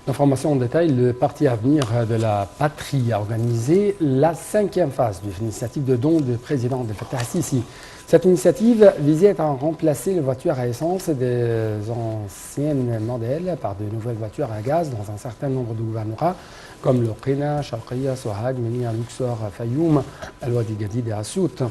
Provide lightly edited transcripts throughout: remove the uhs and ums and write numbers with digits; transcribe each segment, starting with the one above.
L'information en détail, le Parti Avenir de la Patrie a organisé la 5e phase de l'initiative de don du président Abdel Fattah al-Sisi. Cette initiative visait à remplacer les voitures à essence des anciennes modèles par de nouvelles voitures à gaz dans un certain nombre de gouvernorats, comme le Qina, Sharqiya, Sohag, Menia, Luxor, Fayoum, Al-Wadi Gadid et Assout.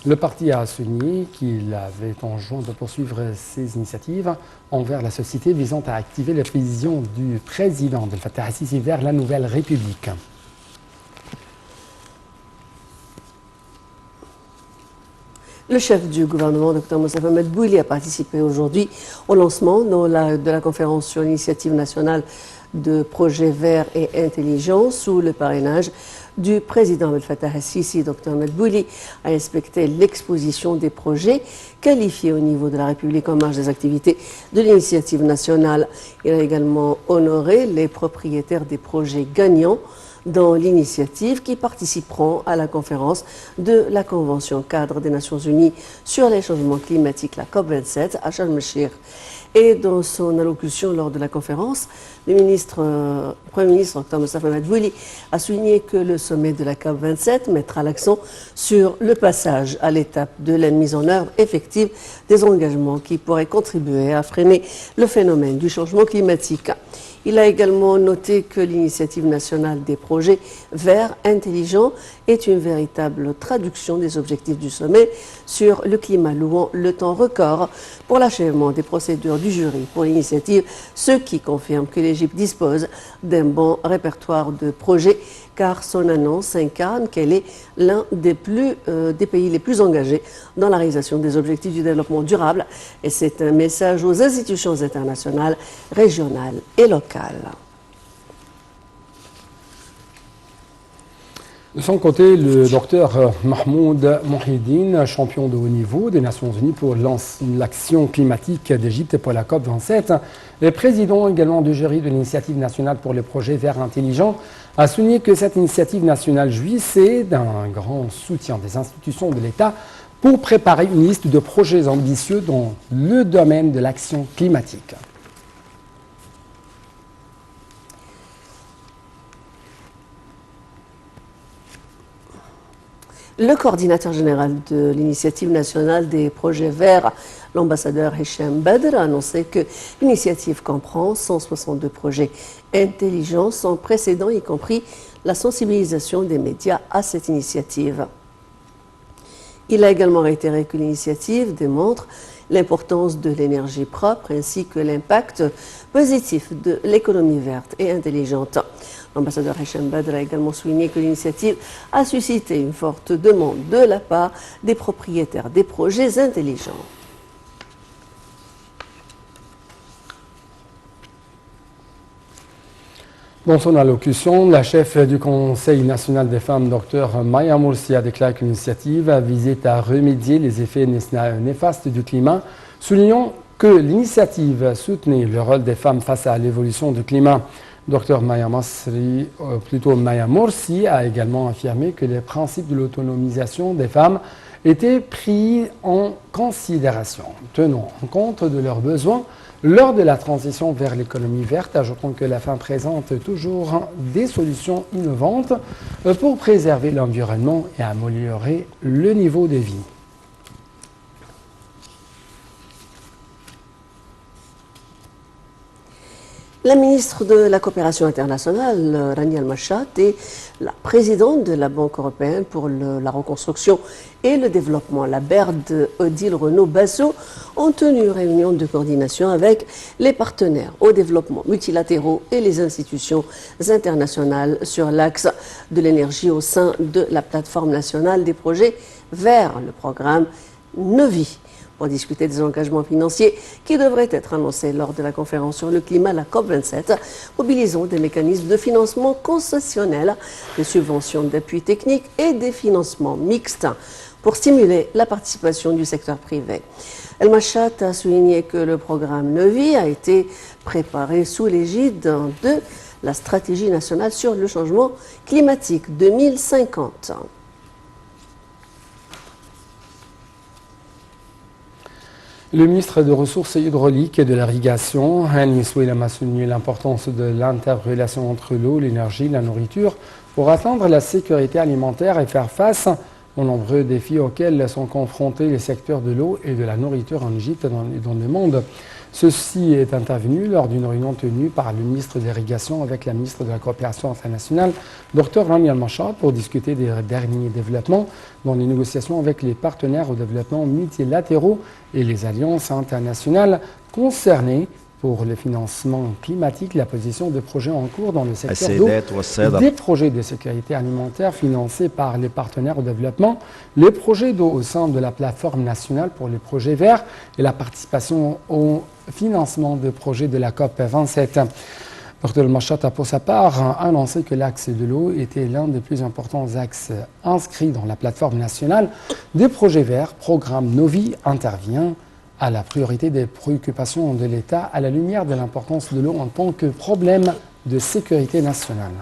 Le parti a souligné qu'il avait enjoint de poursuivre ces initiatives envers la société visant à activer la vision du président Abdel Fattah al-Sisi vers la nouvelle République. Le chef du gouvernement, Dr Moustapha Madbouli, a participé aujourd'hui au lancement de la conférence sur l'initiative nationale de projets verts et intelligents sous le parrainage du président Abdel Fattah al-Sisi. Dr Madbouli a inspecté l'exposition des projets qualifiés au niveau de la République en marge des activités de l'initiative nationale. Il a également honoré les propriétaires des projets gagnants dans l'initiative qui participeront à la conférence de la Convention cadre des Nations Unies sur les changements climatiques, la COP27, à Sharm el-Sheikh. Et dans son allocution lors de la conférence, le Premier ministre Dr Moustapha Madbouli a souligné que le sommet de la COP27 mettra l'accent sur le passage à l'étape de la mise en œuvre effective des engagements qui pourraient contribuer à freiner le phénomène du changement climatique. Il a également noté que l'initiative nationale des projets verts intelligents est une véritable traduction des objectifs du sommet sur le climat, louant le temps record pour l'achèvement des procédures du jury pour l'initiative, ce qui confirme que l'Égypte dispose d'un bon répertoire de projets, car son annonce incarne qu'elle est l'un des pays les plus engagés dans la réalisation des objectifs du développement durable. Et c'est un message aux institutions internationales, régionales et locales. De son côté, le docteur Mahmoud Mohidine, champion de haut niveau des Nations Unies pour l'action climatique d'Égypte et pour la COP27, et président également du jury de l'initiative nationale pour les projets verts intelligents, a souligné que cette initiative nationale jouissait d'un grand soutien des institutions de l'État pour préparer une liste de projets ambitieux dans le domaine de l'action climatique. Le coordinateur général de l'initiative nationale des projets verts, l'ambassadeur Hicham Badr, a annoncé que l'initiative comprend 162 projets intelligents sans précédent, y compris la sensibilisation des médias à cette initiative. Il a également réitéré que l'initiative démontre l'importance de l'énergie propre ainsi que l'impact positif de l'économie verte et intelligente. L'ambassadeur Hicham Badr a également souligné que l'initiative a suscité une forte demande de la part des propriétaires des projets intelligents. Dans son allocution, la chef du Conseil national des femmes, Dr Maya Morsi, a déclaré que l'initiative visait à remédier les effets néfastes du climat, soulignant que l'initiative soutenait le rôle des femmes face à l'évolution du climat. Dr Maya Morsi a également affirmé que les principes de l'autonomisation des femmes étaient pris en considération, tenant en compte de leurs besoins lors de la transition vers l'économie verte, ajoutant que la femme présente toujours des solutions innovantes pour préserver l'environnement et améliorer le niveau de vie. La ministre de la Coopération internationale, Rania Al-Machat, et la présidente de la Banque européenne pour la reconstruction et le développement, la BERD, Odile Renaud-Basso, ont tenu une réunion de coordination avec les partenaires au développement multilatéraux et les institutions internationales sur l'axe de l'énergie au sein de la plateforme nationale des projets vers le programme NEVI, pour discuter des engagements financiers qui devraient être annoncés lors de la conférence sur le climat, la COP27, mobilisant des mécanismes de financement concessionnel, des subventions d'appui technique et des financements mixtes pour stimuler la participation du secteur privé. El Machat a souligné que le programme NEVI a été préparé sous l'égide de la stratégie nationale sur le changement climatique 2050. Le ministre des Ressources hydrauliques et de l'Irrigation, Hani Soueilem, a souligné l'importance de l'interrelation entre l'eau, l'énergie, la nourriture pour atteindre la sécurité alimentaire et faire face aux nombreux défis auxquels sont confrontés les secteurs de l'eau et de la nourriture en Égypte et dans le monde. Ceci est intervenu lors d'une réunion tenue par le ministre de l'Irrigation avec la ministre de la Coopération internationale, Dr Rami Al-Mashad, pour discuter des derniers développements dans les négociations avec les partenaires au développement multilatéraux et les alliances internationales concernées pour le financement climatique, la position des projets en cours dans le secteur d'eau, des projets de sécurité alimentaire financés par les partenaires au développement, les projets d'eau au sein de la plateforme nationale pour les projets verts et la participation au financement de projets de la COP 27. Dr Al-Mashad a pour sa part annoncé que l'axe de l'eau était l'un des plus importants axes inscrits dans la plateforme nationale des projets verts. Programme Novi intervient à la priorité des préoccupations de l'État à la lumière de l'importance de l'eau en tant que problème de sécurité nationale.